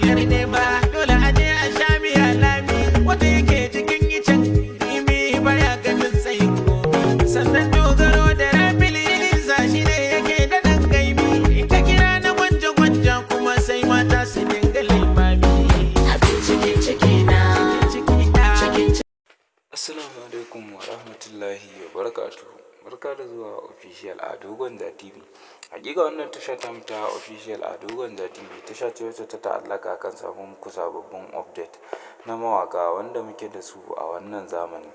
wakar ne ba dole a je a sha miya lami wanda yake cikin icen dimi baya ganin tsayin gobe sannan dogaro da rafili shi ne yake da dan gaimi in ka kira na gwanja gwanja kuma sai mata su dinga limami Assalamu alaikum wa rahmatullahi wa barakatuhu. Barka da zuwa official Ado Gwanja TV. Hakika wannan tasha ta mata official Ado Gwanja TV tasha ce wacce ta ta'allaka kan samun muku sababbin update na mawaka wanda muke da su a wannan zamani.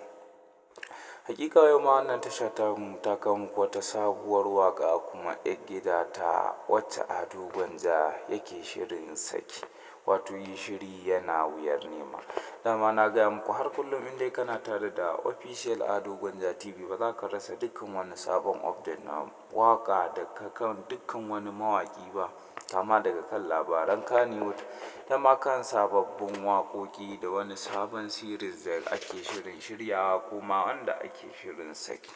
Hakika yau ma wannan tasha ta kawo muku wata sabuwar waka kuma gida ta wacce Ado Gwanja yake shirin saki. Wato yi shiri yana wuyar nema. Dama na gaya muku har kullum in dai kana tare da official Ado Gwanja TV ba za ka rasa dukkan wani sabon update na waka da kan dukkan wani mawaki ba, kama daga kan labaran Kannywood da ma kan sababbin waƙoƙi da wani sabon series da ake shirin shiryawa kuma wanda ake shirin saki.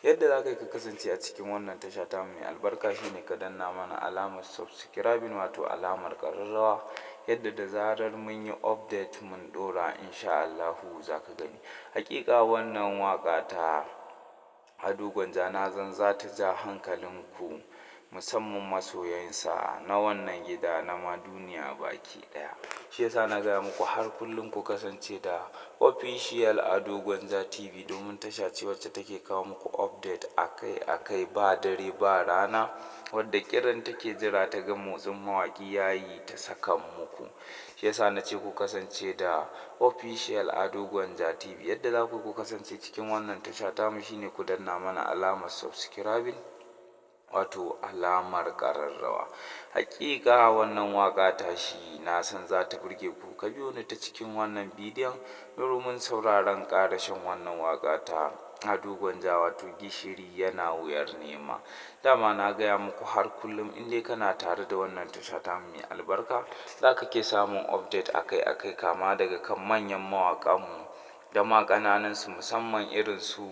Yadda za ka kasance a cikin wannan tasha ta mai albarka shine ka danna mana alamar subscribing wato alamar ƙararrawa yadda da zarar mun yi update mun ɗora insha Allahu za ka gani. Hakika wannan waƙa ta Ado Gwanja na zan za ta ja hankalinku musamman masoyansa na wannan gida na ma duniya baki ɗaya. Shi yasa na gaya muku har kullum ku kasance da official Ado Gwanja TV domin tasha ce wacce take kawo muku update akai ba dare ba rana wadda kiran take jira ta ga motsin mawaki yayi ta saka muku. Shi yasa na ce ku kasance da official Ado Gwanja TV. Yadda za ku kasance cikin wannan tasha ta mu shine ku danna mana alamar subscribing wato alamar ƙararrawa. Hakika wannan waka ta shi na san za ta burge ku. Ka biyo ni ta cikin wannan bidiyon domin sauraron ƙarashin wannan waka ta Ado Gwanja wato gishiri yana wuyar nema. Dama na gaya muku har kullum in dai kana tare da wannan tasha ta mai albarka za ka ke samun update akai kama daga kan manyan mawaƙanmu da ma ƙananansu musamman irin su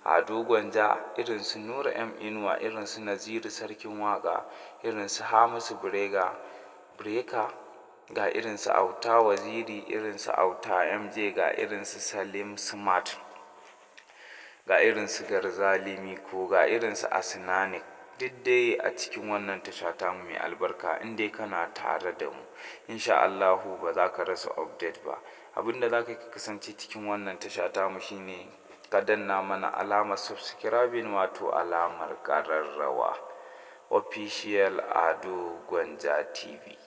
Ado Gwanja, irin su Nura M Inuwa, irin su Naziru Sarkin Waƙa, irin su Hamisu Breka, ga irin su Auta Waziri, irin su Auta MJ, ga irin su Salim Smart, ga irin su Garzali Miko, ga irin su Asinanik. Duk dai a cikin wannan tasha ta mai albarka in dai kana tare da mu insha Allahu ba za ka rasa update ba. Abinda za ka kasance cikin wannan tasha ta mu shine ka danna mana alamar subscribing wato alamar ƙararrawa. Official Ado Gwanja TV.